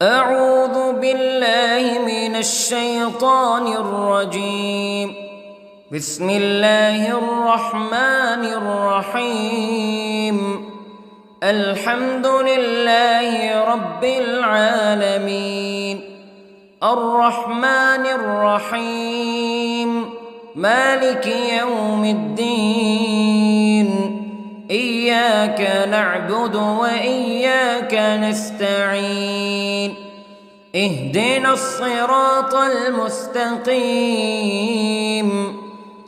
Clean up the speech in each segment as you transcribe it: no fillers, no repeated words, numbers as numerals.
أعوذ بالله من الشيطان الرجيم. بسم الله الرحمن الرحيم. الحمد لله رب العالمين، الرحمن الرحيم، مالك يوم الدين. إياك نعبد وإياك نستعين. اهدنا الصراط المستقيم،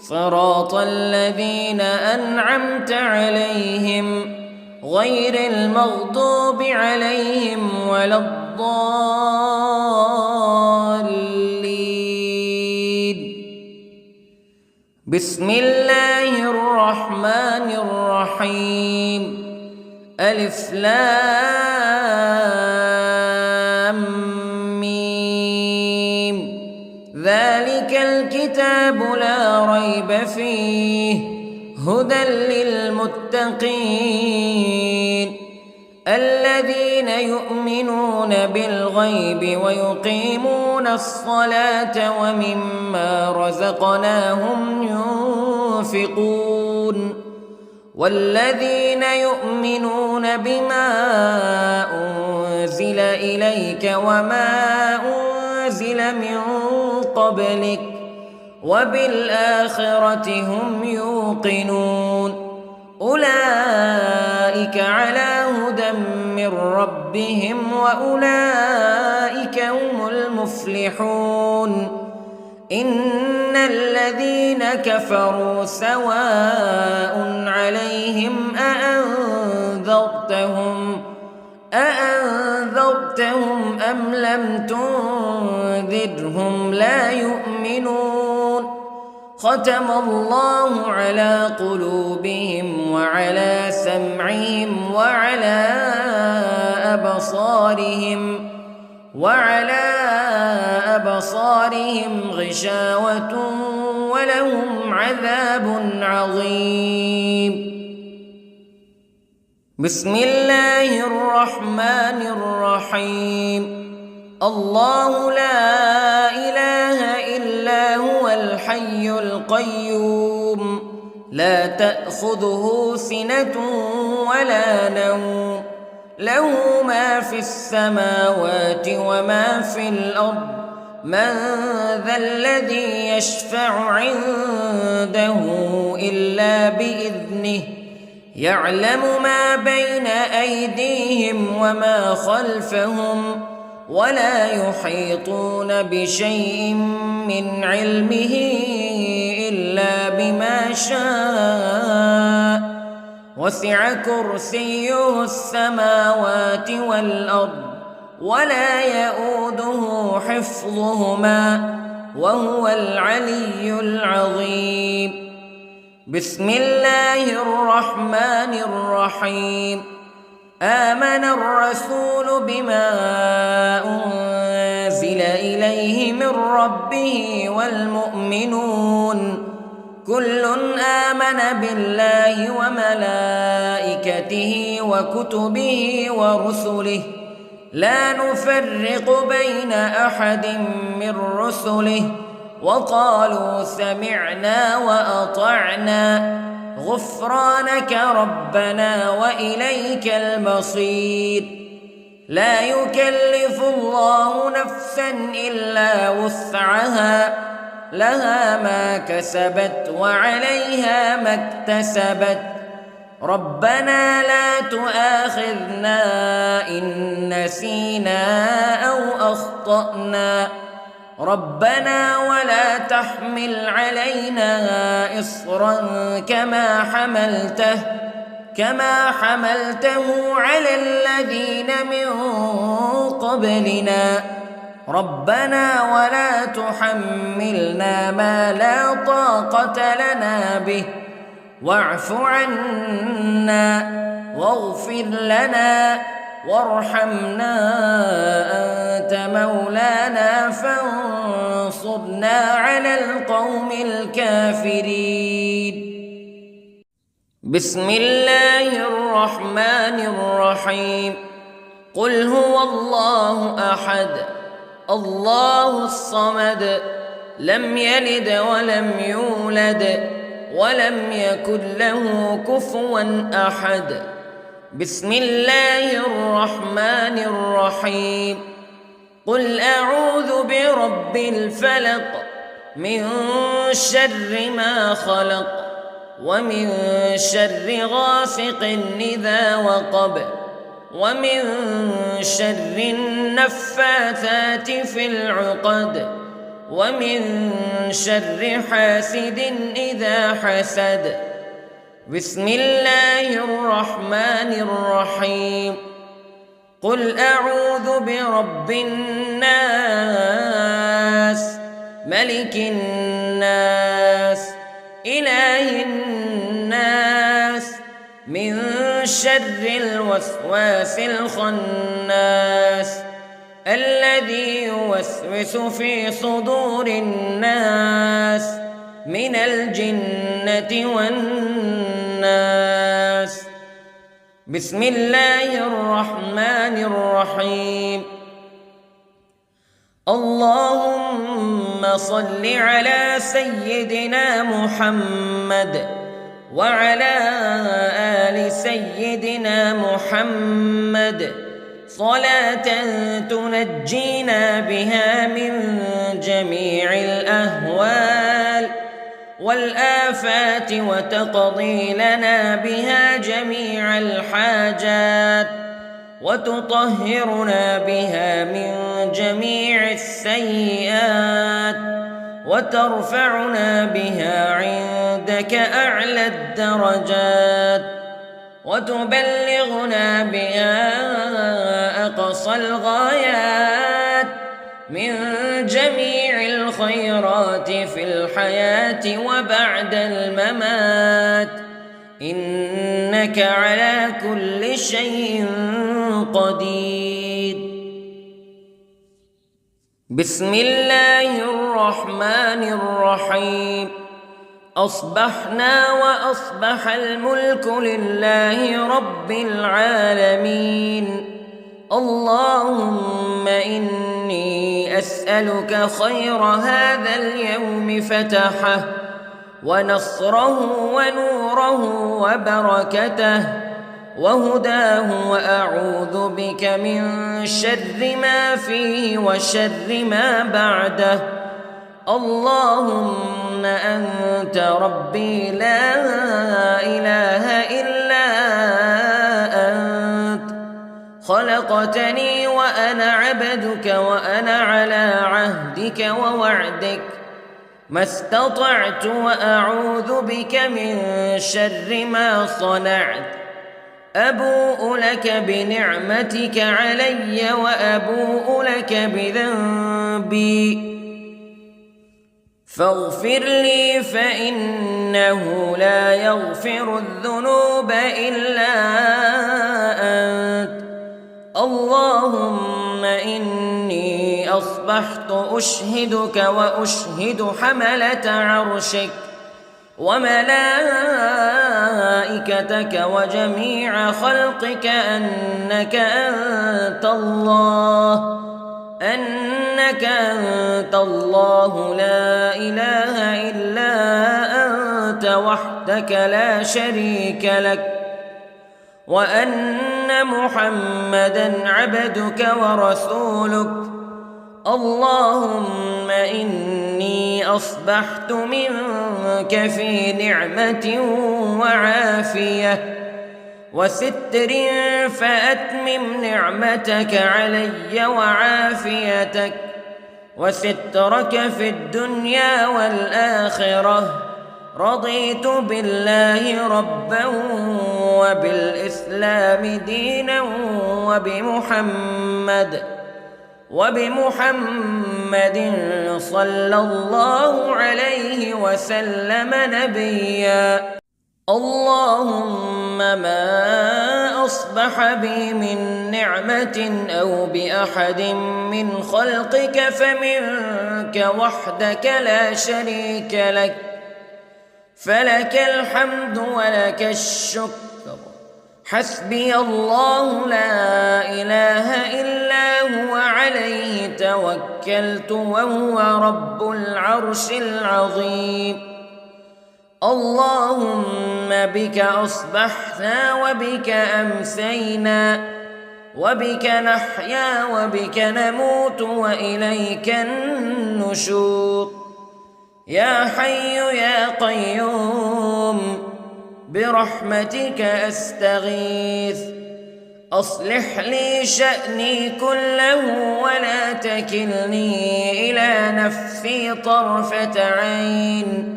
صراط الذين أنعمت عليهم غير المغضوب عليهم ولا الضالين. بسم الله الرحمن الرحيم. ألف لام ميم. ذلك الكتاب لا ريب فيه هدى للمتقين الذين يؤمنون بالغيب ويقيمون الصلاة ومما رزقناهم ينفقون والذين يؤمنون بما أنزل إليك وما أنزل من قبلك وبالآخرة هم يوقنون. أولئك على هدى من ربهم وأولئك هم المفلحون. إن الذين كفروا سواء عليهم أأنذرتهم أم لم تنذرهم لا يؤمنون. ختم الله على قلوبهم وعلى سمعهم وعلى أبصارهم غشاوة ولهم عذاب عظيم. بسم الله الرحمن الرحيم. الله لا إله إلا هو الحي القيوم لا تأخذه سنة ولا نوم له ما في السماوات وما في الأرض. من ذا الذي يشفع عنده إلا بإذنه يعلم ما بين أيديهم وما خلفهم ولا يحيطون بشيء من علمه إلا بما شاء. وسع كرسيه السماوات والأرض ولا يؤوده حفظهما وهو العلي العظيم. بسم الله الرحمن الرحيم. آمن الرسول بما أنزل إليه من ربه والمؤمنون كل آمن بالله وملائكته وكتبه ورسله لا نفرق بين أحد من رسله وقالوا سمعنا وأطعنا غفرانك ربنا وإليك المصير. لا يكلف الله نفسا إلا وسعها لها ما كسبت وعليها ما اكتسبت. ربنا لا تؤاخذنا إن نسينا أو أخطأنا ربنا ولا تحمل علينا إصرا كما حملته على الذين من قبلنا ربنا ولا تحملنا ما لا طاقة لنا به واعف عنا واغفر لنا وارحمنا أنت مولانا فانصرنا على القوم الكافرين. بسم الله الرحمن الرحيم. قل هو الله أحد الله الصمد لم يلد ولم يولد ولم يكن له كفوا أحد. بسم الله الرحمن الرحيم. قل أعوذ برب الفلق من شر ما خلق ومن شر غاسق إذا وقب ومن شر النفاثات في العقد ومن شر حاسد إذا حسد. بسم الله الرحمن الرحيم. قل أعوذ برب الناس ملك الناس إله الناس من شر الوسواس الخناس الذي يوسوس في صدور الناس من الجنة والناس. بسم الله الرحمن الرحيم. اللهم صل على سيدنا محمد وعلى آل سيدنا محمد صلاة تنجينا بها من جميع الأهوال والآفات وتقضي لنا بها جميع الحاجات وتطهرنا بها من جميع السيئات وترفعنا بها عندك أعلى الدرجات وتبلغنا بها أقصى الغايات من جميع الخيرات في الحياة وبعد الممات إنك على كل شيء قدير. بسم الله الرحمن الرحيم. أصبحنا وأصبح الملك لله رب العالمين. اللهم إني أسألك خير هذا اليوم فتحه ونصره ونوره وبركته وهداه وأعوذ بك من شر ما فيه وشر ما بعده. اللهم أنت ربي لا إله إلا أنت خلقتني وأنا عبدك وأنا على عهدك ووعدك ما استطعت وأعوذ بك من شر ما صنعت. أبوء لك بنعمتك علي وأبوء لك بذنبي فاغفر لي فإنه لا يغفر الذنوب إلا أنت. اللهم إني أصبحت أشهدك وأشهد حملة عرشك وملائكتك وجميع خلقك أنك أنت الله لا إله إلا أنت وحدك لا شريك لك وأن محمدًا عبدك ورسولك. اللهم إني أصبحت منك في نعمة وعافية وستر فأتمم نعمتك علي وعافيتك وسترك في الدنيا والآخرة. رضيت بالله ربا وبالإسلام دينا وبمحمد صلى الله عليه وسلم نبيا. اللهم ما أصبح بي من نعمة أو بأحد من خلقك فمنك وحدك لا شريك لك فلك الحمد ولك الشكر حسبي الله لا إله إلا هو عليه توكلت وهو رب العرش العظيم. اللهم بك أصبحنا وبك أمسينا وبك نحيا وبك نموت وإليك النشور. يا حي يا قيوم برحمتك أستغيث، أصلح لي شأني كله ولا تكلني إلى نفسي طرفة عين.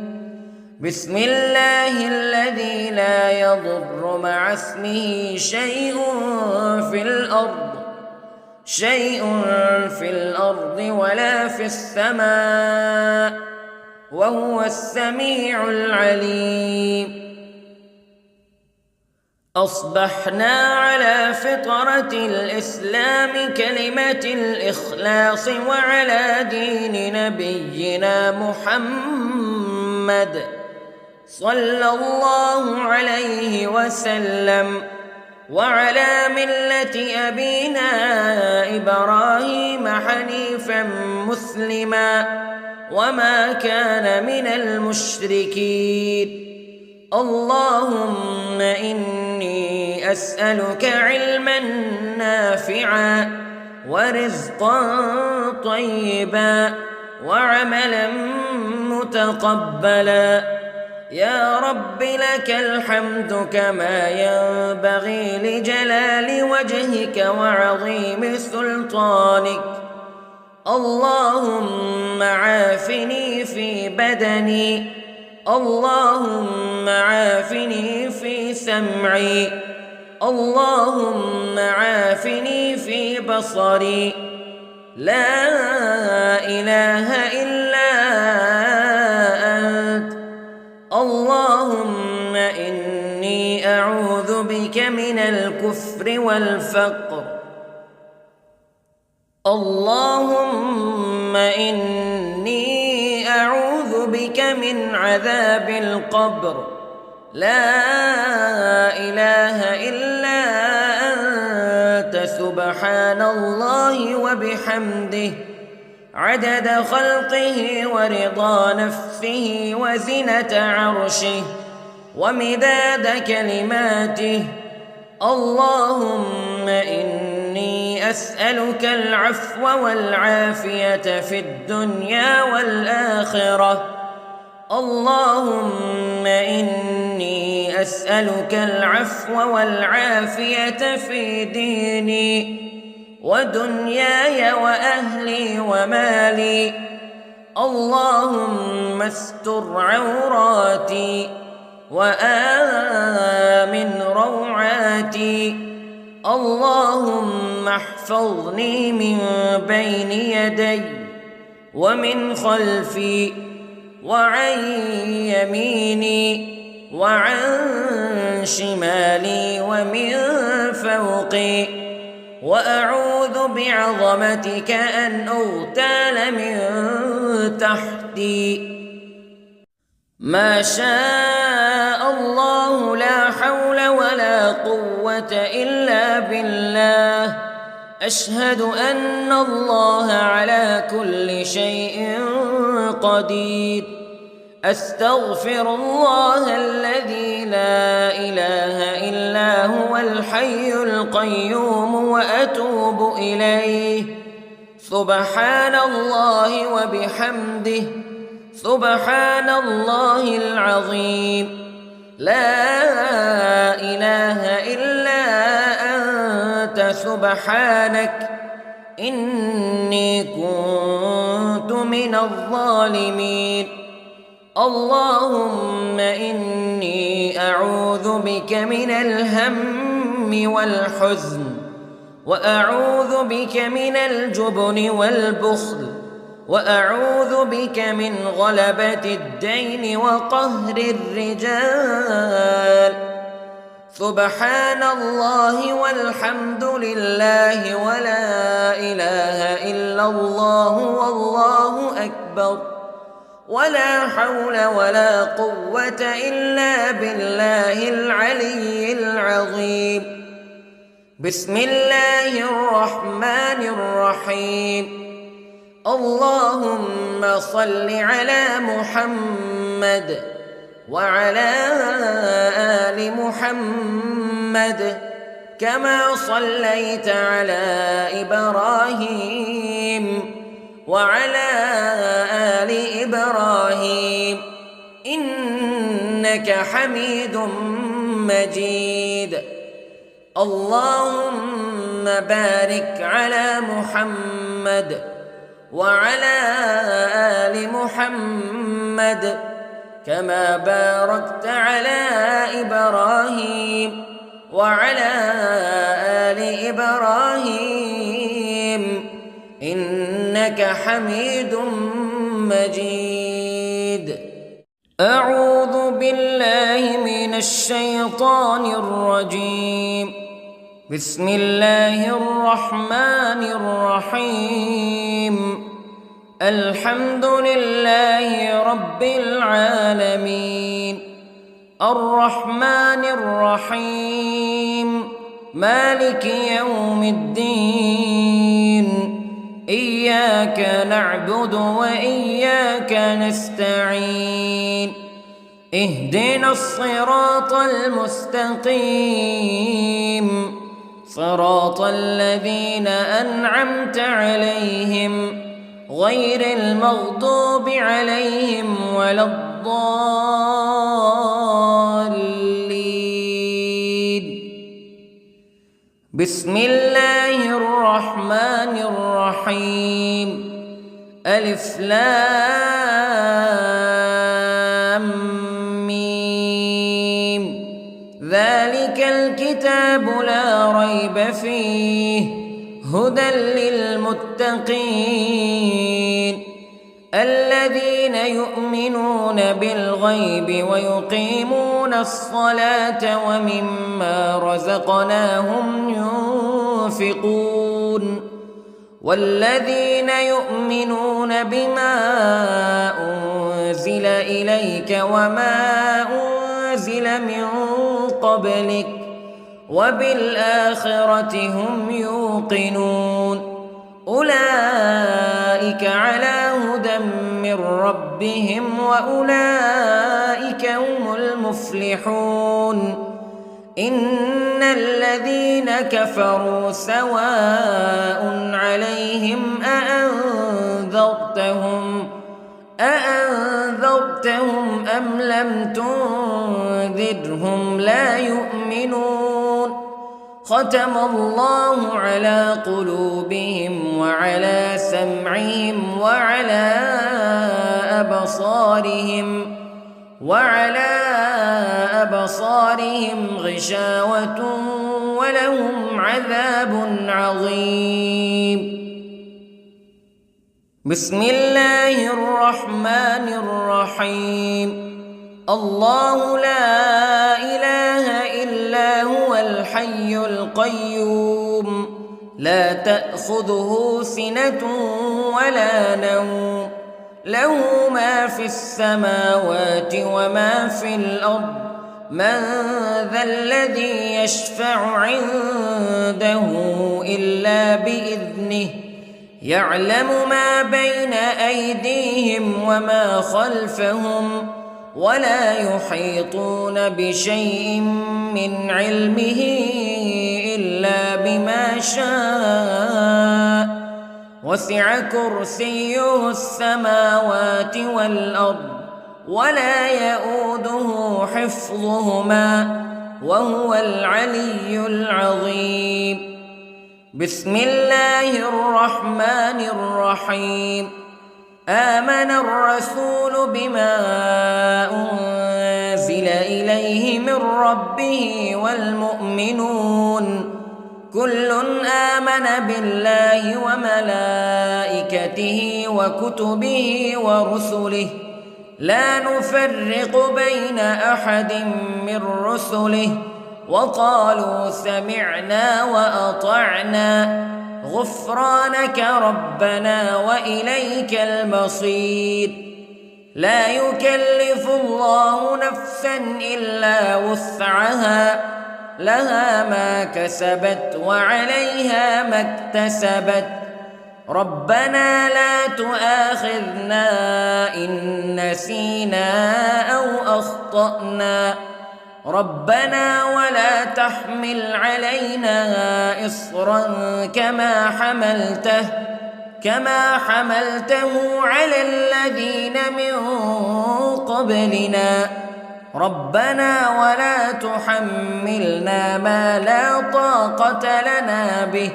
بسم الله الذي لا يضر مع اسمه شيء في الأرض ولا في السماء وهو السميع العليم. أصبحنا على فطرة الإسلام كلمة الإخلاص وعلى دين نبينا محمد صلى الله عليه وسلم وعلى ملة أبينا إبراهيم حنيفا مسلما وما كان من المشركين. اللهم إني أسألك علما نافعا ورزقا طيبا وعملا متقبلا. يا رب لك الحمد كما ينبغي لجلال وجهك وعظيم سلطانك. اللهم عافني في بدني، اللهم عافني في سمعي، اللهم عافني في بصري. لا إله إلا أنت. اللهم إني أعوذ بك من الكفر والفقر. اللهم إني أعوذ بك من عذاب القبر. لا إله إلا أنت سبحان الله وبحمده عدد خلقه ورضا نفسه وزنة عرشه ومداد كلماته. اللهم إني أسألك العفو والعافية في الدنيا والآخرة. اللهم إني أسألك العفو والعافية في ديني ودنياي وأهلي ومالي. اللهم استر عوراتي وآمن روعاتي. اللهم احفظني من بين يدي ومن خلفي وعن يميني وعن شمالي ومن فوقي، وأعوذ بعظمتك أن أغتال من تحتي. ما شاء الله لا حول ولا قوة إلا بالله. أشهد أن الله على كل شيء قدير. أستغفر الله الذي لا إله إلا هو الحي القيوم وأتوب إليه. سبحان الله وبحمده سبحان الله العظيم. لا إله إلا أنت سبحانك إني كنت من الظالمين. اللهم إني أعوذ بك من الهم والحزن، وأعوذ بك من الجبن والبخل، وأعوذ بك من غلبة الدين وقهر الرجال. سبحان الله والحمد لله ولا إله إلا الله والله أكبر. ولا حول ولا قوة إلا بالله العلي العظيم. بسم الله الرحمن الرحيم. اللهم صل على محمد وعلى آل محمد كما صليت على إبراهيم وعلى آل إبراهيم إنك حميد مجيد. اللهم بارك على محمد وعلى آل محمد كما باركت على إبراهيم وعلى آل إبراهيم إنك حميد مجيد. أعوذ بالله من الشيطان الرجيم. بسم الله الرحمن الرحيم. الحمد لله رب العالمين الرحمن الرحيم مالك يوم الدين إياك نعبد وإياك نستعين اهدنا الصراط المستقيم صراط الذين أنعمت عليهم غير المغضوب عليهم ولا الضالين. بسم الله الرحمن الرحيم. ألف لام ميم ذلك الكتاب لا ريب فيه هدى للمتقين الذين يؤمنون بالغيب ويقيمون الصلاة ومما رزقناهم ينفقون والذين يؤمنون بما أنزل إليك وما أنزل من قبلك وبالآخرة هم يوقنون أولئك على هدى من ربهم وأولئك هم المفلحون. إن الذين كفروا سواء عليهم أأنذرتهم أم لم تنذرهم لا يؤمنون. ختم الله على قلوبهم وعلى سمعهم وعلى أبصارهم غشاوة ولهم عذاب عظيم. بسم الله الرحمن الرحيم. الله لا إله إلا هو الحي القيوم لا تأخذه سنة ولا نوم له ما في السماوات وما في الأرض من ذا الذي يشفع عنده إلا بإذنه يعلم ما بين أيديهم وما خلفهم ولا يحيطون بشيء من علمه إلا بما شاء وسع كرسيه السماوات والأرض ولا يؤوده حفظهما وهو العلي العظيم. بسم الله الرحمن الرحيم. آمن الرسول بما أنزل إليه من ربه والمؤمنون كل آمن بالله وملائكته وكتبه ورسله لا نفرق بين أحد من رسله وقالوا سمعنا وأطعنا غفرانك ربنا وإليك المصير. لا يكلف الله نفسا إلا وسعها لها ما كسبت وعليها ما اكتسبت ربنا لا تؤاخذنا إن نسينا أو أخطأنا ربنا ولا تحمل علينا إصرا كما حملته على الذين من قبلنا ربنا ولا تحملنا ما لا طاقة لنا به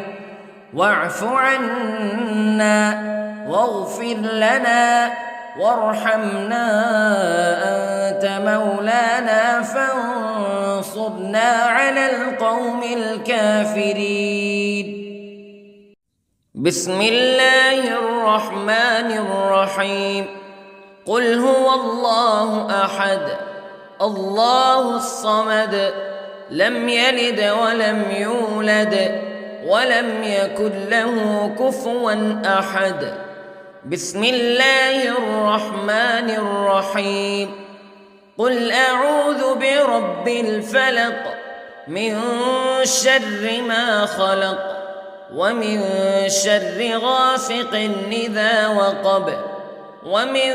واعف عنا واغفر لنا وارحمنا أنت مولانا فانصرنا على القوم الكافرين. بسم الله الرحمن الرحيم. قل هو الله أحد الله الصمد لم يلد ولم يولد ولم يكن له كفوا أحد. بسم الله الرحمن الرحيم. قل أعوذ برب الفلق من شر ما خلق ومن شر غاسق إذا وقب ومن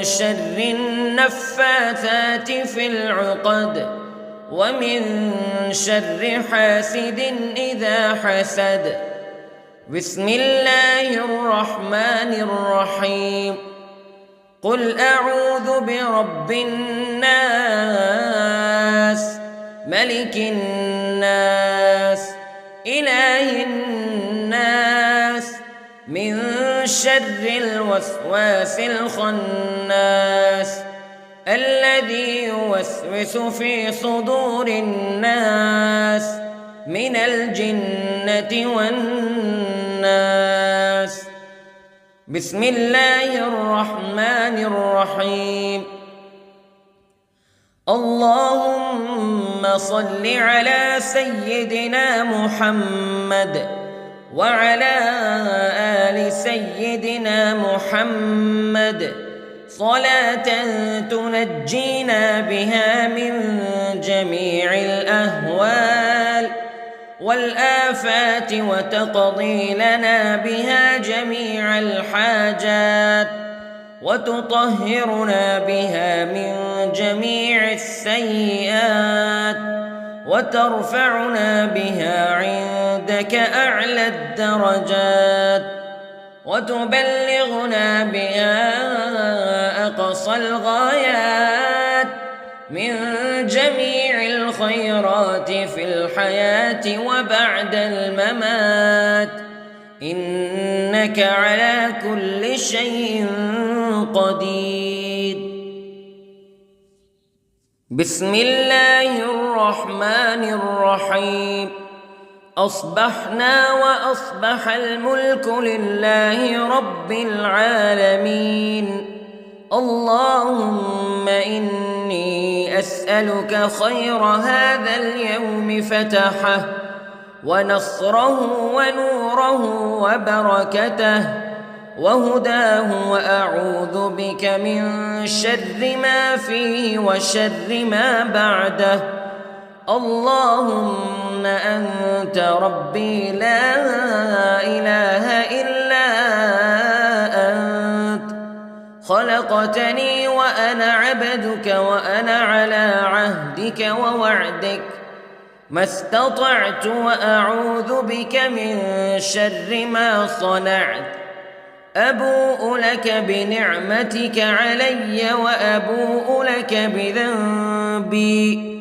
شر النفاثات في العقد ومن شر حاسد إذا حسد. بسم الله الرحمن الرحيم. قل أعوذ برب الناس ملك الناس إله الناس من شر الوسواس الخناس الذي يوسوس في صدور الناس من الجنة والناس. بسم الله الرحمن الرحيم. اللهم صل على سيدنا محمد وعلى آل سيدنا محمد صلاة تنجينا بها من جميع الأهوال والآفات وتقضي لنا بها جميع الحاجات وتطهرنا بها من جميع السيئات وترفعنا بها عندك أعلى الدرجات وتبلغنا بها أقصى الغايات من جميع الخيرات في الحياة وبعد الممات إنك على كل شيء قدير. بسم الله الرحمن الرحيم. أصبحنا وأصبح الملك لله رب العالمين. اللهم إني أسألك خير هذا اليوم فتحه ونصره ونوره وبركته وهداه وأعوذ بك من شر ما فيه وشر ما بعده. اللهم أنت ربي لا إله إلا أنت خلقتني وأنا عبدك وأنا على عهدك ووعدك ما استطعت وأعوذ بك من شر ما صنعت. أبوء لك بنعمتك علي وأبوء لك بذنبي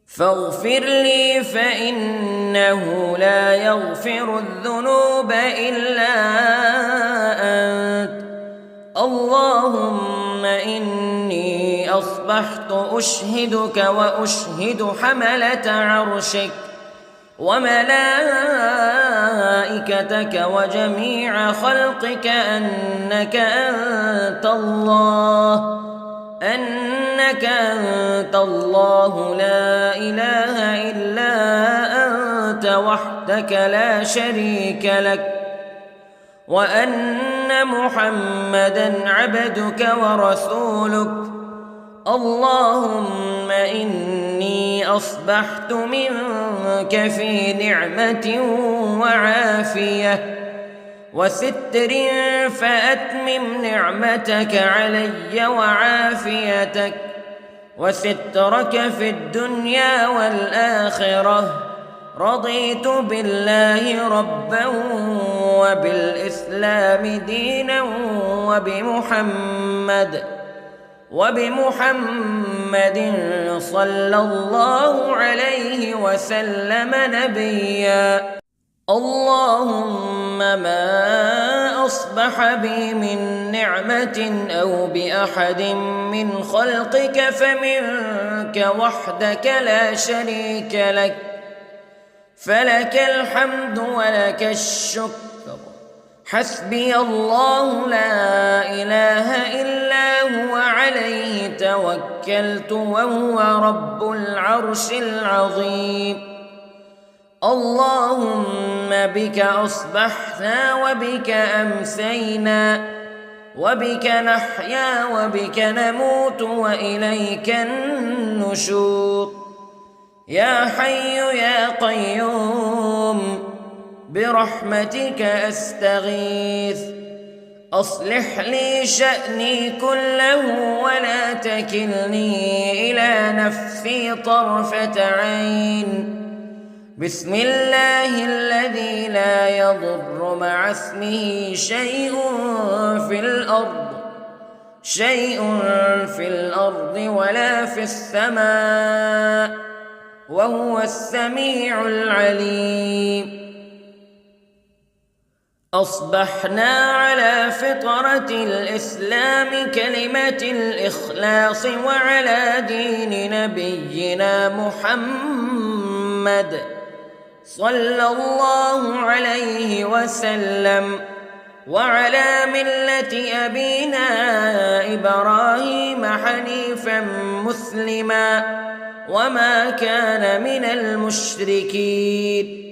فاغفر لي فإنه لا يغفر الذنوب إلا أنت. اللهم إني أصبحت أشهدك وأشهد حملة عرشك وملائكتك وجميع خلقك أنك أنت الله لا إله إلا أنت وحدك لا شريك لك وأن أن محمدًا عبدك ورسولك. اللهم إني أصبحت منك في نعمة وعافية وستر، فأتمم نعمتك علي وعافيتك وسترك في الدنيا والآخرة. رضيت بالله ربا وبالإسلام دينا وبمحمد صلى الله عليه وسلم نبيا. اللهم ما أصبح بي من نعمة أو بأحد من خلقك فمنك وحدك لا شريك لك، فلك الحمد ولك الشكر. حسبي الله لا إله إلا هو عليه توكلت وهو رب العرش العظيم. اللهم بك أصبحنا وبك أمسينا وبك نحيا وبك نموت وإليك النشور. يا حي يا قيوم برحمتك أستغيث، أصلح لي شأني كله ولا تكلني إلى نفسي طرفة عين. بسم الله الذي لا يضر مع اسمه شيء في الأرض ولا في السماء، وهو السميع العليم. أصبحنا على فطرة الإسلام كلمة الإخلاص وعلى دين نبينا محمد صلى الله عليه وسلم، وعلى ملة أبينا إبراهيم حنيفا مسلما وما كان من المشركين.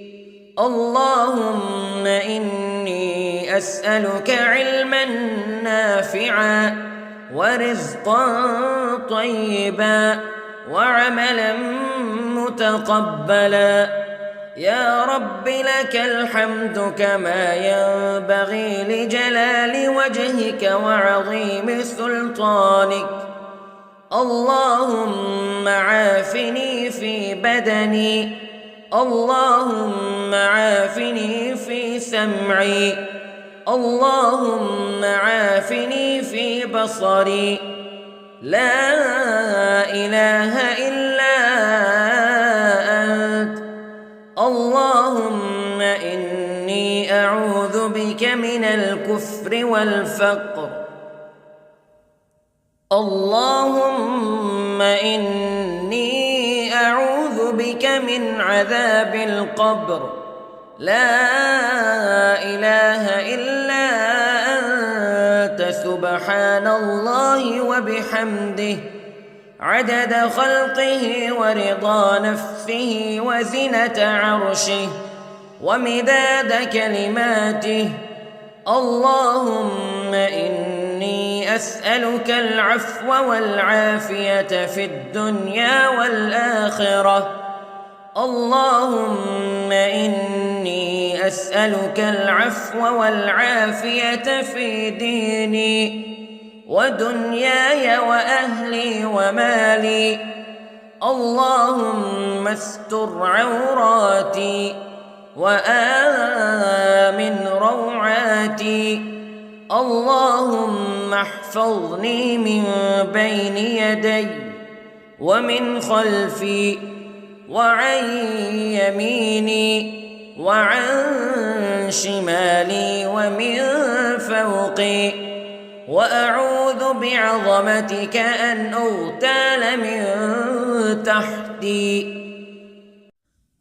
اللهم إني أسألك علما نافعا ورزقا طيبا وعملا متقبلا. يا رب لك الحمد كما ينبغي لجلال وجهك وعظيم سلطانك. اللهم عافني في بدني، اللهم عافني في سمعي، اللهم عافني في بصري. لا إله إلا أنت. اللهم إني أعوذ بك من الكفر والفقر. اللهم إني أعوذ بك من عذاب القبر. لا إله إلا أنت سبحان الله وبحمده عدد خلقه ورضا نفسه وزنة عرشه ومداد كلماته. اللهم إني أسألك العفو والعافية في الدنيا والآخرة. اللهم إني أسألك العفو والعافية في ديني ودنياي وأهلي ومالي. اللهم استر عوراتي وآمن روعاتي. اللهم احفظني من بين يدي ومن خلفي وعن يميني وعن شمالي ومن فوقي، وأعوذ بعظمتك أن أغتال من تحتي.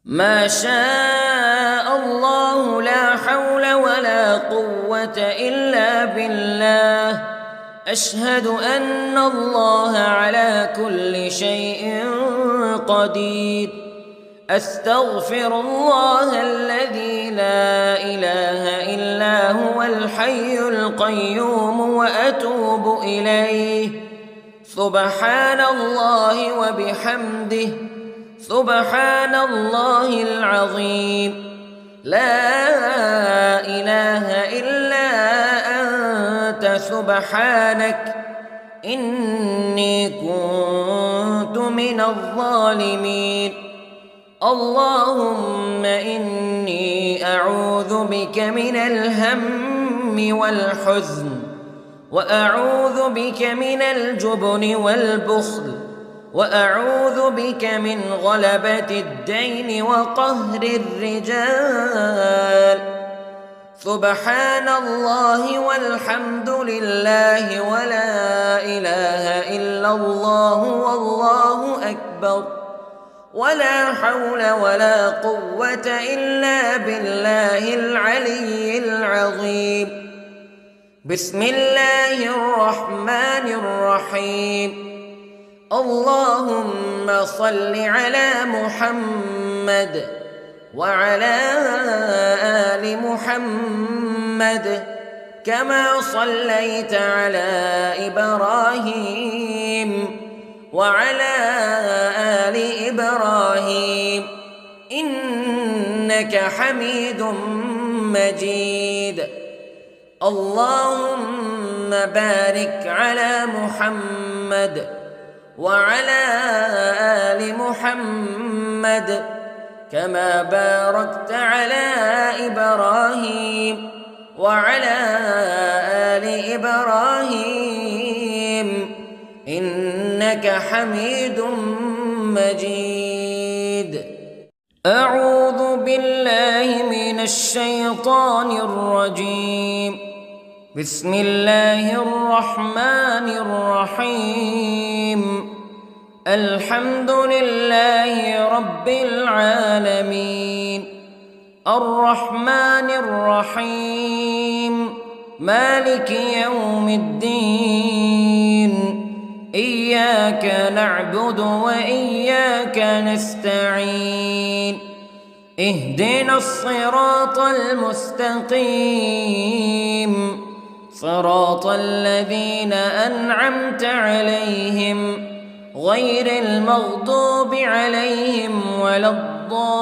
ما شاء الله لا حول ولا قوة إلا بالله. أشهد أن الله على كل شيء قدير. أستغفر الله الذي لا إله إلا هو الحي القيوم وأتوب إليه. سبحان الله وبحمده، سبحان الله العظيم. لا إله إلا أنت سبحانك إني كنت من الظالمين. اللهم إني أعوذ بك من الهم والحزن، وأعوذ بك من الجبن والبخل، وأعوذ بك من غلبة الدين وقهر الرجال. سبحان الله والحمد لله ولا إله إلا الله والله أكبر، ولا حول ولا قوة إلا بالله العلي العظيم. بسم الله الرحمن الرحيم. اللهم صل على محمد وعلى آل محمد كما صليت على إبراهيم وعلى آل إبراهيم إنك حميد مجيد. اللهم بارك على محمد وعلى آل محمد كما باركت على إبراهيم وعلى آل إبراهيم إنك حميد مجيد. أعوذ بالله من الشيطان الرجيم. بسم الله الرحمن الرحيم. الحمد لله رب العالمين، الرحمن الرحيم، مالك يوم الدين. إياك نعبد وإياك نستعين. اهدنا الصراط المستقيم، صراط الذين أنعمت عليهم غير المغضوب عليهم ولا الضالين.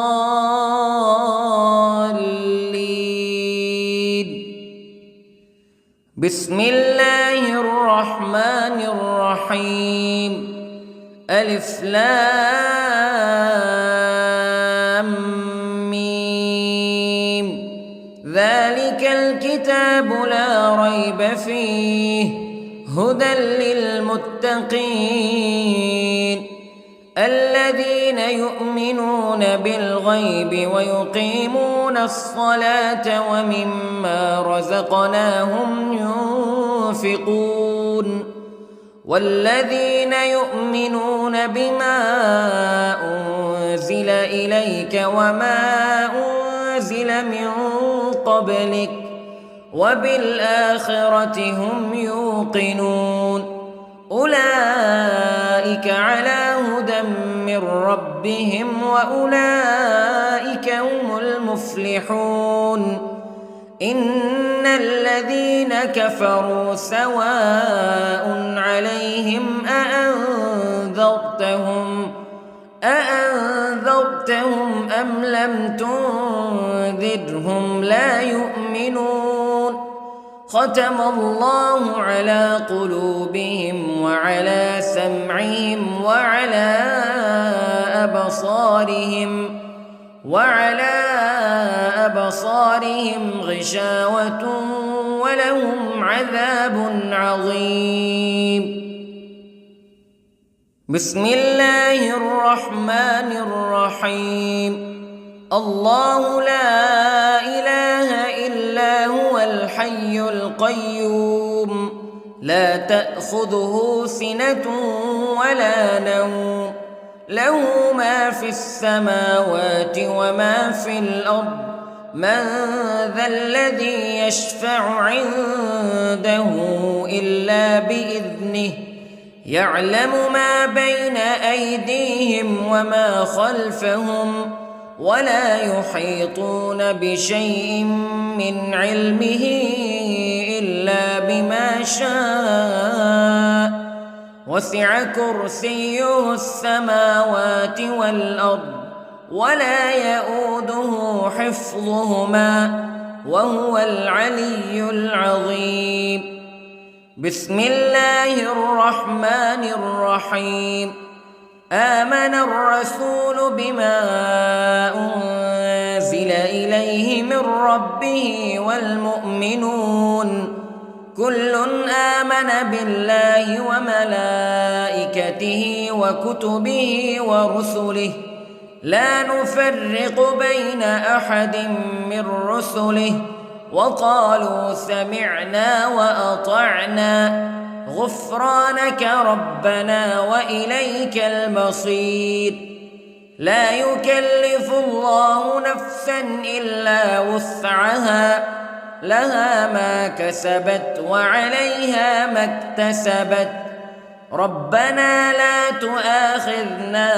بسم الله الرحمن الرحيم. ألف لام ميم. ذلك الكتاب لا ريب فيه هدى للمتقين الذين يؤمنون بالغيب ويقيمون الصلاة ومما رزقناهم ينفقون والذين يؤمنون بما أنزل إليك وما أنزل من قبلك وبالآخرة هم يوقنون أولئك على هدى من ربهم وأولئك هم المفلحون. إن الذين كفروا سواء عليهم أأنذرتهم أم لم تنذرهم لا يؤمنون. ختم الله على قلوبهم وعلى سمعهم وعلى أبصارهم غشاوة ولهم عذاب عظيم. بسم الله الرحمن الرحيم. الله لا إله إلا هو الحي القيوم لا تأخذه سنة ولا نوم له ما في السماوات وما في الأرض من ذا الذي يشفع عنده إلا بإذنه يعلم ما بين أيديهم وما خلفهم ولا يحيطون بشيء من علمه إلا بما شاء وسع كرسيه السماوات والأرض ولا يؤوده حفظهما وهو العلي العظيم. بسم الله الرحمن الرحيم. آمن الرسول بما أنزل إليه من ربه والمؤمنون كل آمن بالله وملائكته وكتبه ورسله لا نفرق بين أحد من رسله وقالوا سمعنا وأطعنا غفرانك ربنا وإليك المصير. لا يكلف الله نفسا إلا وسعها لها ما كسبت وعليها ما اكتسبت ربنا لا تؤاخذنا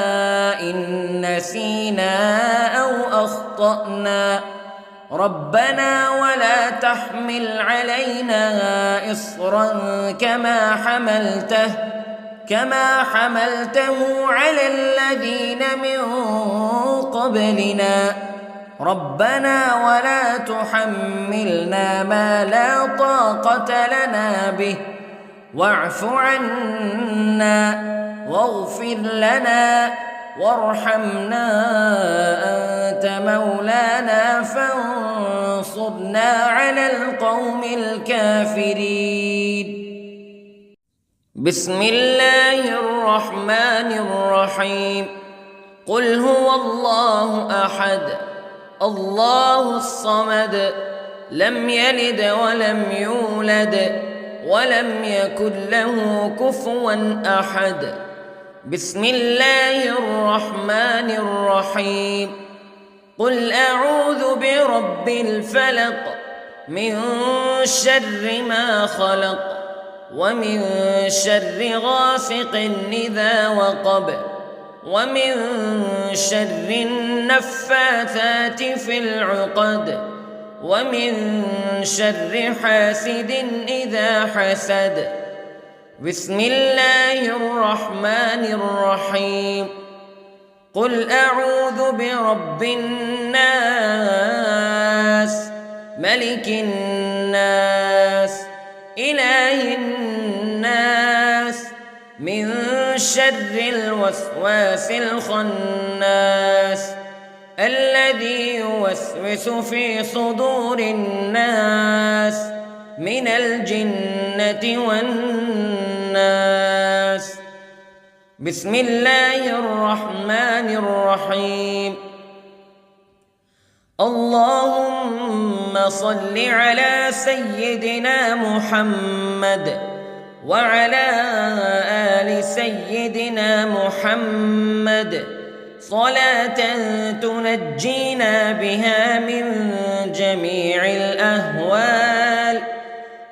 إن نسينا أو أخطأنا ربنا ولا تحمل علينا إصرا كما حملته على الذين من قبلنا ربنا ولا تحملنا ما لا طاقة لنا به واعف عنا واغفر لنا وارحمنا أنت مولانا فانصرنا على القوم الكافرين. بسم الله الرحمن الرحيم. قل هو الله أحد الله الصمد لم يلد ولم يولد ولم يكن له كفوا أحد. بسم الله الرحمن الرحيم. قل أعوذ برب الفلق من شر ما خلق ومن شر غاسق إذا وقب ومن شر النفاثات في العقد ومن شر حاسد إذا حسد. بسم الله الرحمن الرحيم. قل أعوذ برب الناس ملك الناس إله الناس من شر الوسواس الخناس الذي يوسوس في صدور الناس من الجنة والناس. بسم الله الرحمن الرحيم. اللهم صل على سيدنا محمد وعلى آل سيدنا محمد صلاة تنجينا بها من جميع الأهوال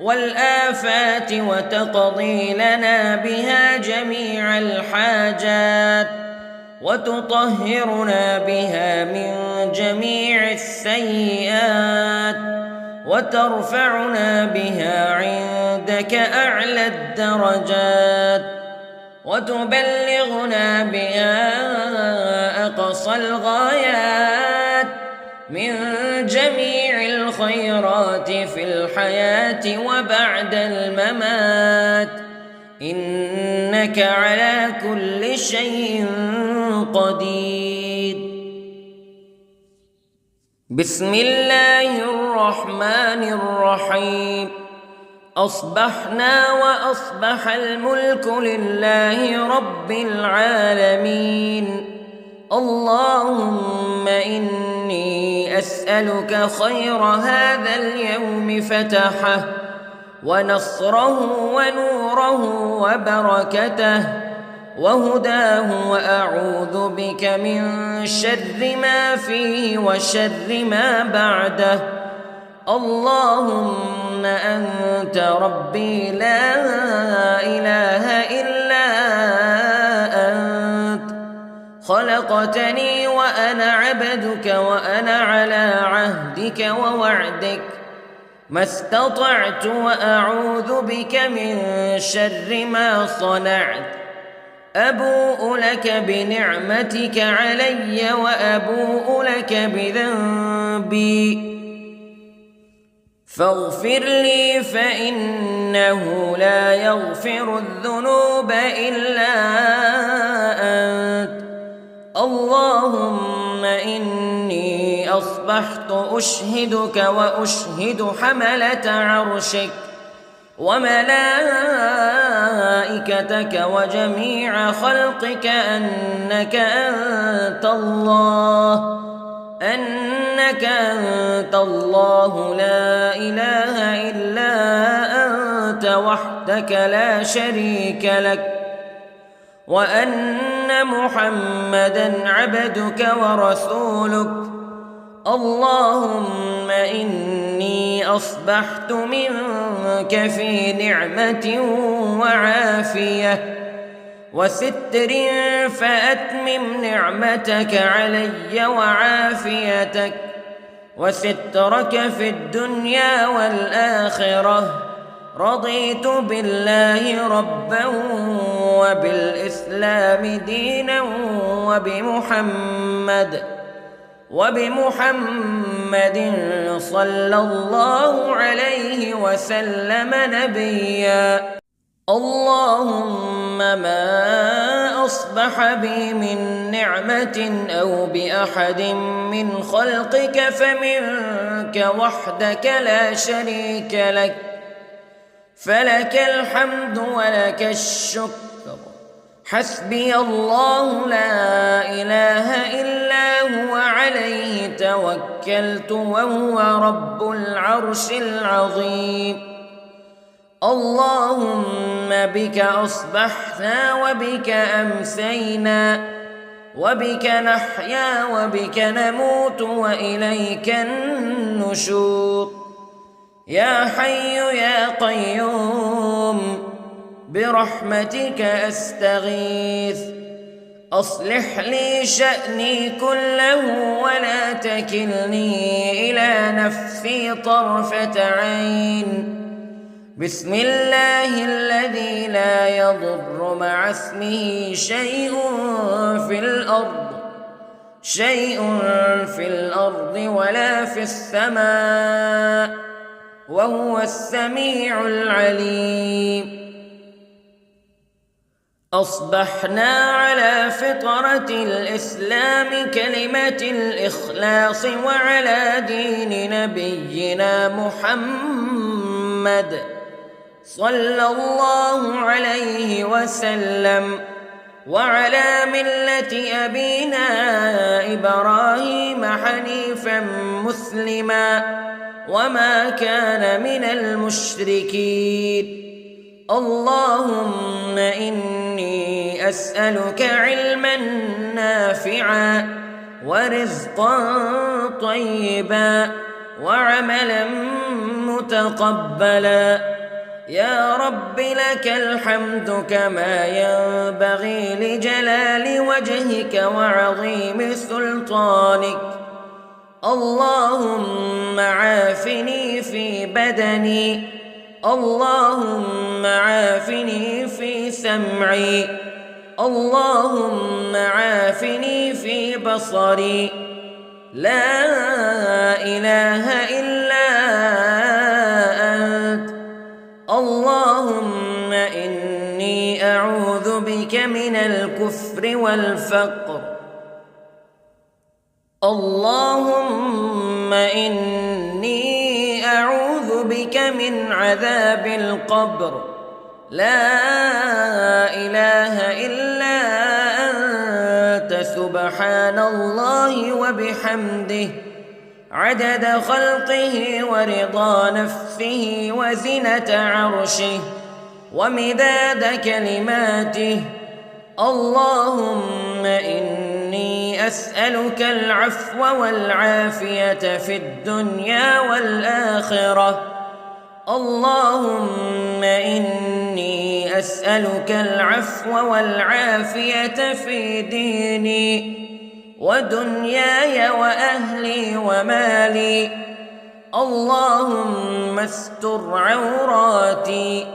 والآفات وتقضي لنا بها جميع الحاجات وتطهرنا بها من جميع السيئات وترفعنا بها عندك أعلى الدرجات وتبلغنا بها أقصى الغايات من جميع الخيرات في الحياة وبعد الممات إنك على كل شيء قدير. بسم الله الرحمن الرحيم. أصبحنا وأصبح الملك لله رب العالمين. اللهم إني أسألك خير هذا اليوم فتحه ونصره ونوره وبركته وهداه وأعوذ بك من شر ما فيه وشر ما بعده. اللهم أنت ربي لا إله إلا خلقتني وأنا عبدك وأنا على عهدك ووعدك ما استطعت وأعوذ بك من شر ما صنعت أبوء لك بنعمتك علي وأبوء لك بذنبي فاغفر لي فإنه لا يغفر الذنوب إلا أنت اللهم إني أصبحت أشهدك وأشهد حملة عرشك وملائكتك وجميع خلقك أنك أنت الله لا إله إلا أنت وحدك لا شريك لك وأن محمدًا عبدك ورسولك اللهم إني أصبحت منك في نعمة وعافية وستر فأتمم نعمتك علي وعافيتك وسترك في الدنيا والآخرة رضيت بالله ربا وبالإسلام دينا وبمحمد صلى الله عليه وسلم نبيا اللهم ما أصبح بي من نعمة أو بأحد من خلقك فمنك وحدك لا شريك لك فلك الحمد ولك الشكر حسبي الله لا إله إلا هو عليه توكلت وهو رب العرش العظيم اللهم بك أصبحنا وبك أمسينا وبك نحيا وبك نموت وإليك النشور يا حي يا قيوم برحمتك أستغيث أصلح لي شأني كله ولا تكلني إلى نفسي طرفة عين بسم الله الذي لا يضر مع اسمه شيء في الأرض ولا في السماء وهو السميع العليم أصبحنا على فطرة الإسلام كلمة الإخلاص وعلى دين نبينا محمد صلى الله عليه وسلم وعلى ملة أبينا إبراهيم حنيفا مسلما وما كان من المشركين اللهم إني أسألك علما نافعا ورزقا طيبا وعملا متقبلا يا رب لك الحمد كما ينبغي لجلال وجهك وعظيم سلطانك اللهم عافني في بدني اللهم عافني في سمعي اللهم عافني في بصري لا إله إلا أنت اللهم إني أعوذ بك من الكفر والفقر اللهم إني أعوذ بك من عذاب القبر لا إله إلا أنت سبحان الله وبحمده عدد خلقه ورضا نفسه وزنة عرشه ومداد كلماته اللهم إني أسألك العفو والعافية في الدنيا والآخرة اللهم إني أسألك العفو والعافية في ديني ودنياي وأهلي ومالي. اللهم استر عوراتي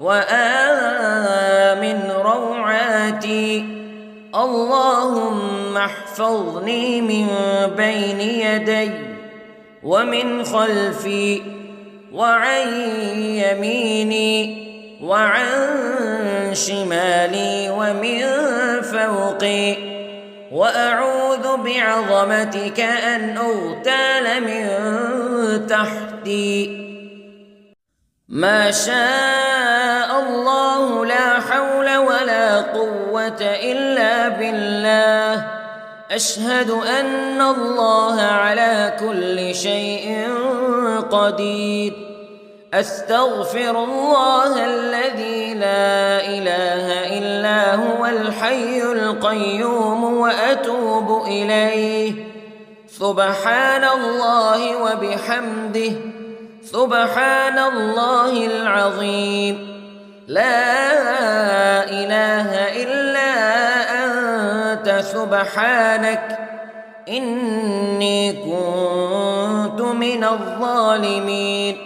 وآمن روعاتي. اللهم احفظني من بين يدي ومن خلفي وعن يميني وعن شمالي ومن فوقي، وأعوذ بعظمتك أن أغتال من تحتي. ما شاء الله لا حول ولا قوة إلا بالله. أشهد أن الله على كل شيء قدير. أستغفر الله الذي لا إله إلا هو الحي القيوم وأتوب إليه. سبحان الله وبحمده، سبحان الله العظيم. لا إله إلا أنت سبحانك إني كنت من الظالمين.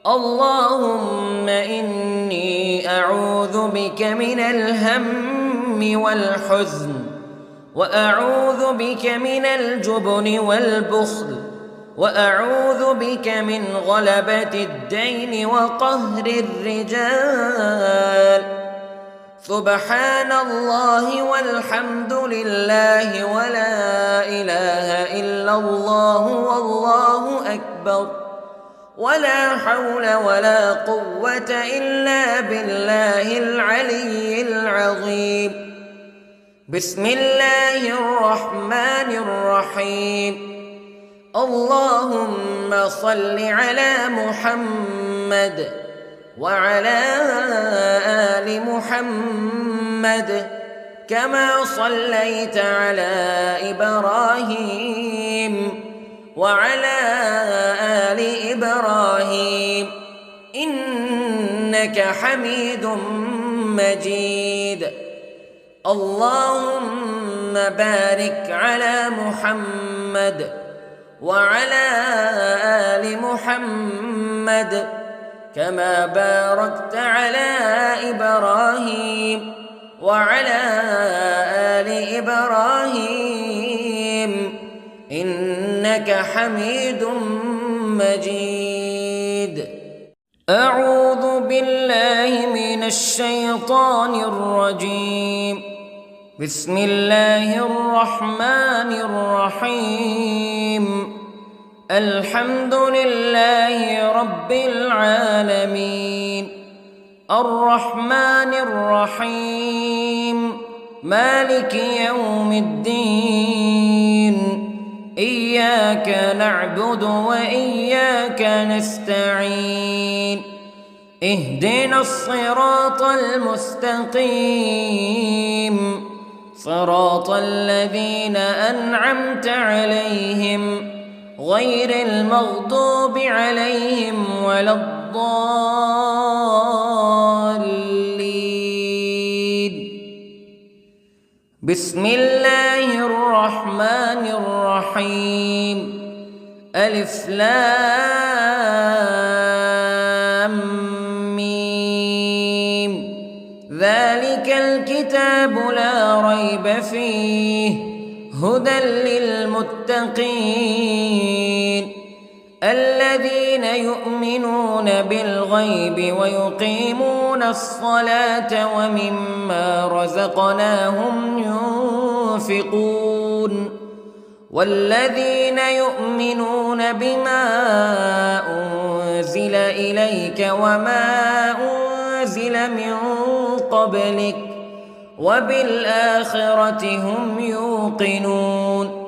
اللهم إني أعوذ بك من الهم والحزن، وأعوذ بك من الجبن والبخل، وأعوذ بك من غلبة الدين وقهر الرجال. سبحان الله والحمد لله ولا إله إلا الله والله أكبر، ولا حول ولا قوة إلا بالله العلي العظيم. بسم الله الرحمن الرحيم. اللهم صل على محمد وعلى آل محمد كما صليت على إبراهيم وعلى آل إبراهيم إنك حميد مجيد. اللهم بارك على محمد وعلى آل محمد كما باركت على إبراهيم وعلى آل إبراهيم إنك حميد مجيد. أعوذ بالله من الشيطان الرجيم. بسم الله الرحمن الرحيم. الحمد لله رب العالمين، الرحمن الرحيم، مالك يوم الدين. إياك نعبد وإياك نستعين. اهدنا الصراط المستقيم، صراط الذين أنعمت عليهم غير المغضوب عليهم ولا الضالين. بسم الله الرحمن الرحيم. ألف لام ميم. ذلك الكتاب لا ريب فيه هدى للمتقين الذين يؤمنون بالغيب ويقيمون الصلاة ومما رزقناهم ينفقون والذين يؤمنون بما أنزل إليك وما أنزل من قبلك وبالآخرة هم يوقنون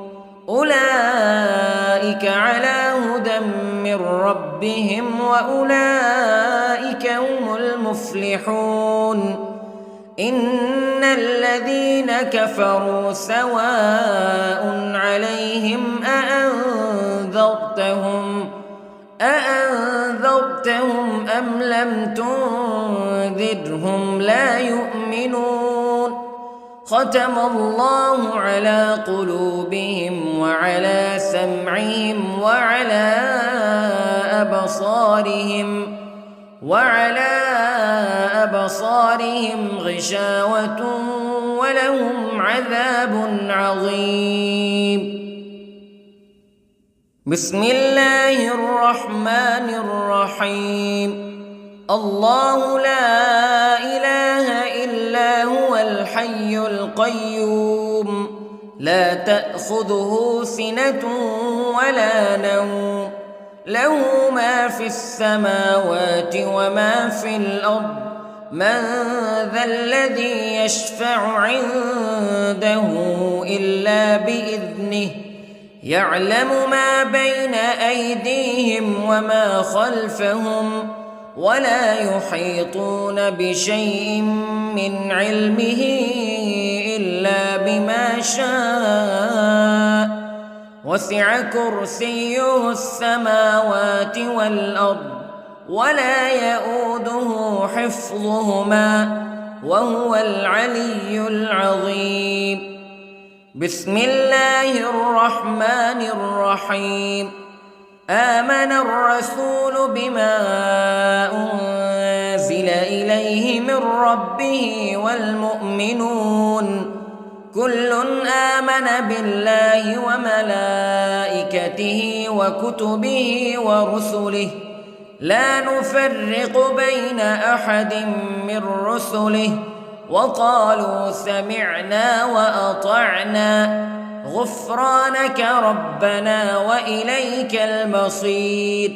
أولئك على هدى من ربهم وأولئك هم المفلحون إن الذين كفروا سواء عليهم أأنذرتهم أم لم تنذرهم لا يؤمنون ختم الله على قلوبهم وعلى سمعهم وعلى أبصارهم غشاوة ولهم عذاب عظيم. بسم الله الرحمن الرحيم. الله لا إله إلا هو الحي القيوم لا تأخذه سنة ولا نوم له ما في السماوات وما في الأرض من ذا الذي يشفع عنده إلا بإذنه يعلم ما بين أيديهم وما خلفهم ولا يحيطون بشيء من علمه إلا بما شاء وسع كرسيه السماوات والأرض ولا يؤوده حفظهما وهو العلي العظيم. بسم الله الرحمن الرحيم. آمن الرسول بما أنزل إليه من ربه والمؤمنون كل آمن بالله وملائكته وكتبه ورسله لا نفرق بين أحد من رسله وقالوا سمعنا وأطعنا غفرانك ربنا وإليك المصير.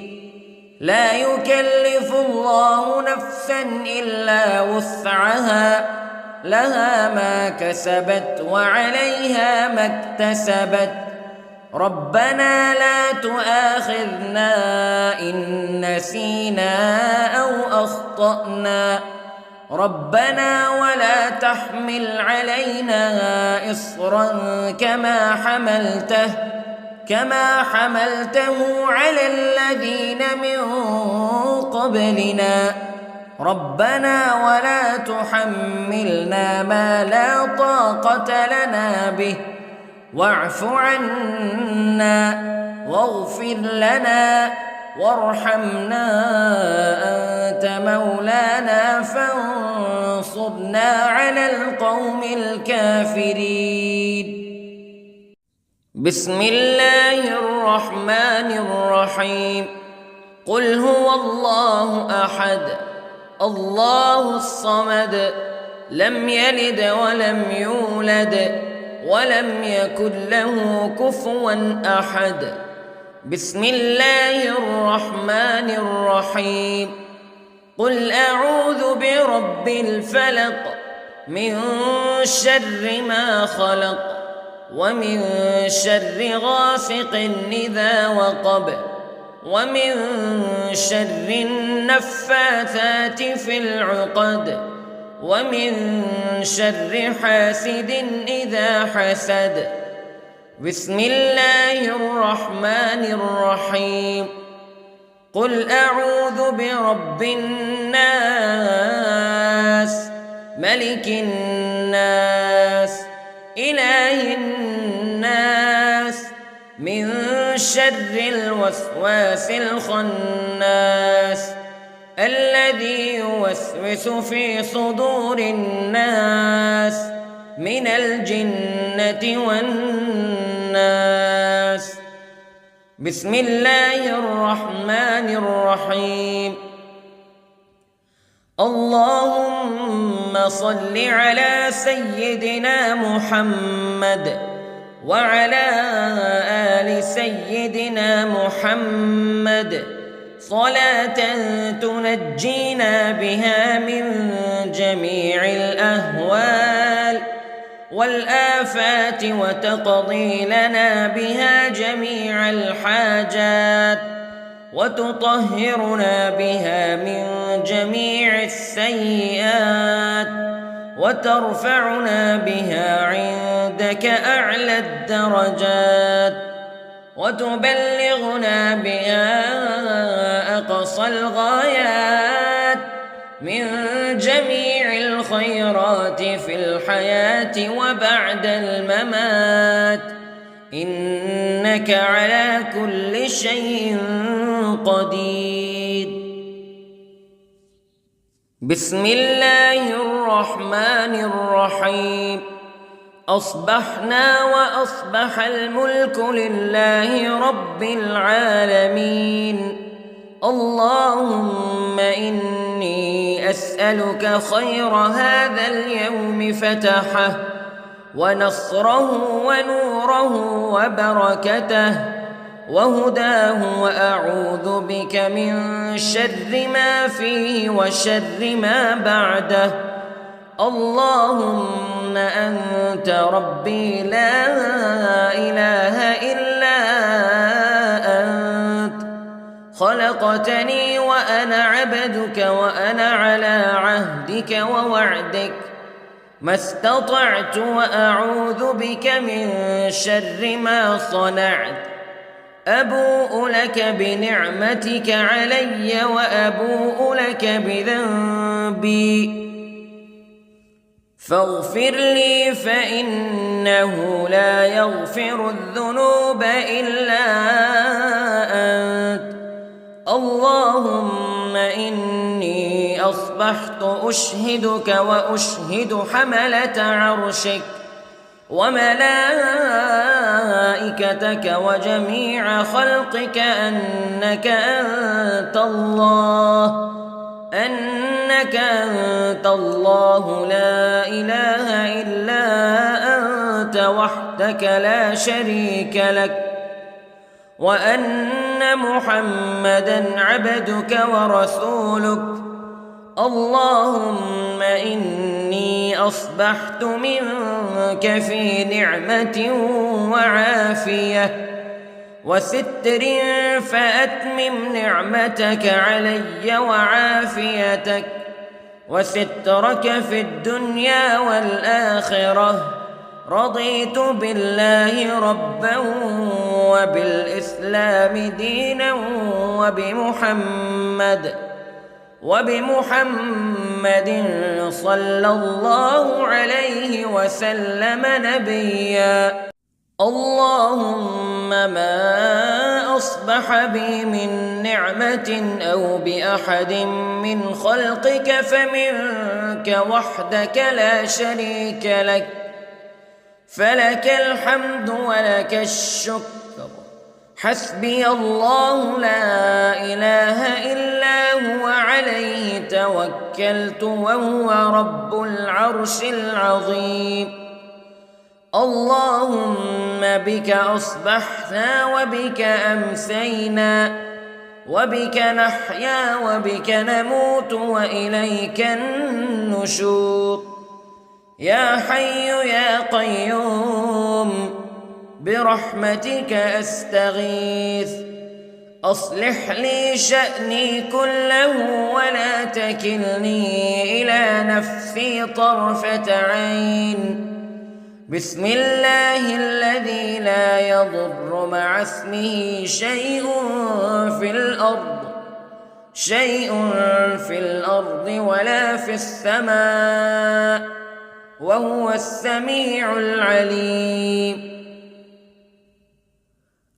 لا يكلف الله نفسا إلا وسعها لها ما كسبت وعليها ما اكتسبت ربنا لا تؤاخذنا إن نسينا أو أخطأنا ربنا ولا تحمل علينا إصرا كما حملته على الذين من قبلنا ربنا ولا تحملنا ما لا طاقة لنا به واعف عنا واغفر لنا وارحمنا أنت مولانا فانصرنا على القوم الكافرين. بسم الله الرحمن الرحيم. قل هو الله أحد الله الصمد لم يلد ولم يولد ولم يكن له كفوا أحد. بسم الله الرحمن الرحيم. قل أعوذ برب الفلق من شر ما خلق ومن شر غاسق إذا وقب ومن شر النفاثات في العقد ومن شر حاسد إذا حسد. بسم الله الرحمن الرحيم. قل أعوذ برب الناس ملك الناس إله الناس من شر الوسواس الخناس الذي يوسوس في صدور الناس من الجنة والناس. بسم الله الرحمن الرحيم. اللهم صل على سيدنا محمد وعلى آل سيدنا محمد صلاة تنجينا بها من جميع الأهوال والآفات وتقضي لنا بها جميع الحاجات وتطهرنا بها من جميع السيئات وترفعنا بها عندك أعلى الدرجات. وتبلغنا بها أقصى الغايات من جميع الخيرات في الحياة وبعد الممات، إنك على كل شيء قدير. بسم الله الرحمن الرحيم. أصبحنا وأصبح الملك لله رب العالمين. اللهم إني أسألك خير هذا اليوم فتحه ونصره ونوره وبركته وهداه، وأعوذ بك من شر ما فيه وشر ما بعده. اللهم أنت ربي لا إله إلا أنت، خلقتني وأنا عبدك وأنا على عهدك ووعدك ما استطعت، وأعوذ بك من شر ما صنعت. أبوء لك بنعمتك علي وأبوء لك بذنبي، فاغفر لي فإنه لا يغفر الذنوب إلا أنت. اللهم إني أصبحت أشهدك وأشهد حملة عرشك وملائكتك وجميع خلقك أنك أنت الله لا إله إلا أنت وحدك لا شريك لك، وأن محمدًا عبدك ورسولك. اللهم إني أصبحت منك في نعمة وعافية وستر، فأتمم نعمتك علي وعافيتك وسترك في الدنيا والآخرة. رضيت بالله ربا وبالإسلام دينا وبمحمد صلى الله عليه وسلم نبيا. اللهم ما أصبح بي من نعمة أو بأحد من خلقك فمنك وحدك لا شريك لك، فلك الحمد ولك الشكر. حسبي الله لا إله إلا هو عليه توكلت وهو رب العرش العظيم. اللهم بك أصبحنا وبك أمسينا وبك نحيا وبك نموت وإليك النشور. يا حي يا قيوم برحمتك أستغيث، أصلح لي شأني كله ولا تكلني إلى نفسي طرفة عين. بسم الله الذي لا يضر مع اسمه شيء في الأرض ولا في السماء، وهو السميع العليم.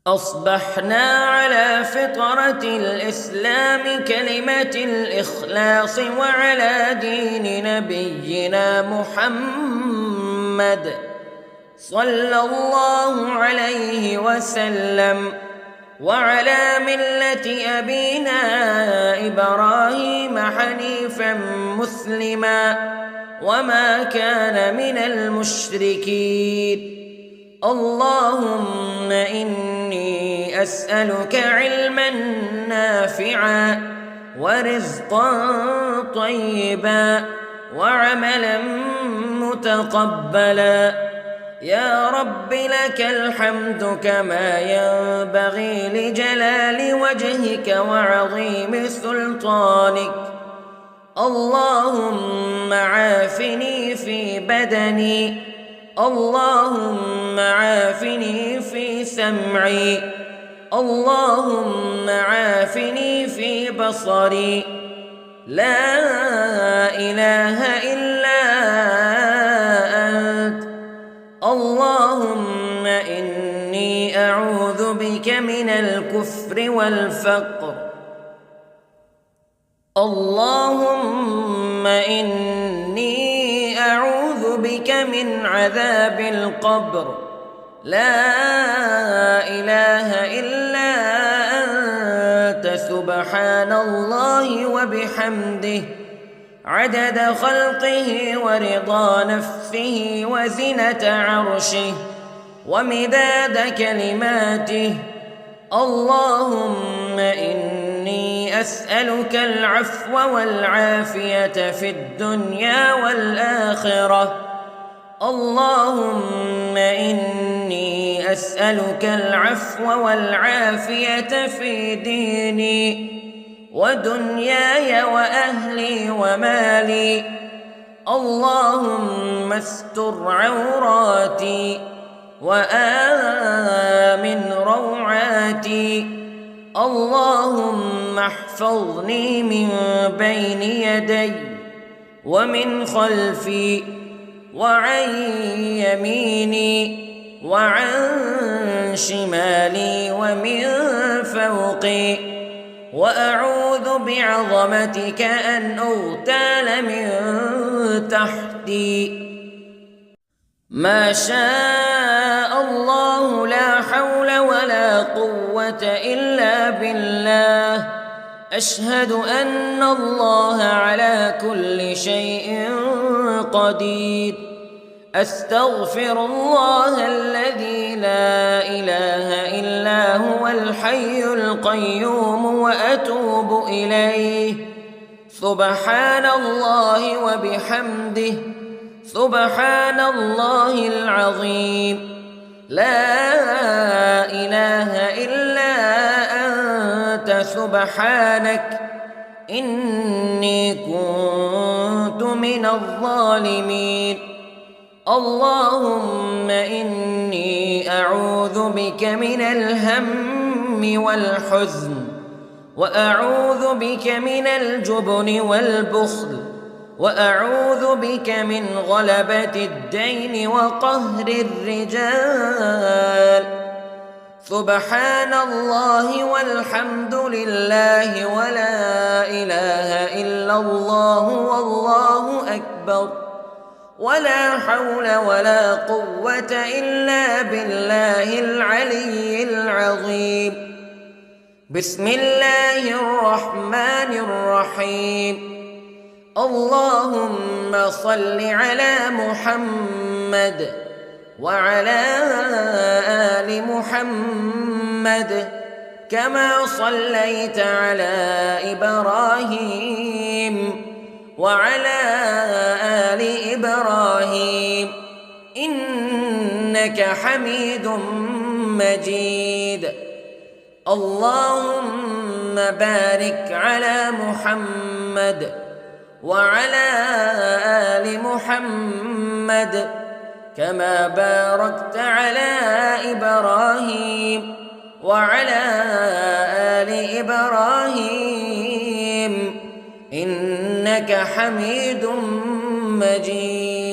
أصبحنا على فطرة الإسلام كلمة الإخلاص وعلى دين نبينا محمد صلى الله عليه وسلم، وعلى ملة أبينا إبراهيم حنيفا مسلما وما كان من المشركين. اللهم إني أسألك علما نافعا ورزقا طيبا وعملا متقبلا. يا رب لك الحمد كما ينبغي لجلال وجهك وعظيم سلطانك. اللهم عافني في بدني، اللهم عافني في سمعي، اللهم عافني في بصري لا إله إلا أنت اللهم إني أعوذ بك من الكفر والفقر اللهم إني أعوذ بك من عذاب القبر لا إله إلا أنت سبحان الله وبحمده عدد خلقه ورضا نفسه وزنة عرشه ومداد كلماته اللهم إني أسألك العفو والعافية في الدنيا والآخرة اللهم إني أسألك العفو والعافية في ديني ودنياي وأهلي ومالي اللهم استر عوراتي وآمن روعاتي اللهم احفظني من بين يدي ومن خلفي وعن يميني وعن شمالي ومن فوقي وأعوذ بعظمتك أن أغتال من تحتي ما شاء الله لا حول ولا قوة إلا بالله أشهد أن الله على كل شيء قدير أستغفر الله الذي لا إله إلا هو الحي القيوم وأتوب إليه سبحان الله وبحمده سبحان الله العظيم لا إله إلا أنت سبحانك إني كنت من الظالمين اللهم إني أعوذ بك من الهم والحزن وأعوذ بك من الجبن والبخل وأعوذ بك من غلبة الدين وقهر الرجال سبحان الله والحمد لله ولا إله إلا الله والله أكبر ولا حول ولا قوة إلا بالله العلي العظيم بسم الله الرحمن الرحيم اللهم صل على محمد وعلى آل محمد كما صليت على إبراهيم وعلى آل إبراهيم إنك حميد مجيد اللهم بارك على محمد وعلى آل محمد كما باركت على إبراهيم وعلى آل إبراهيم إنك حميد مجيد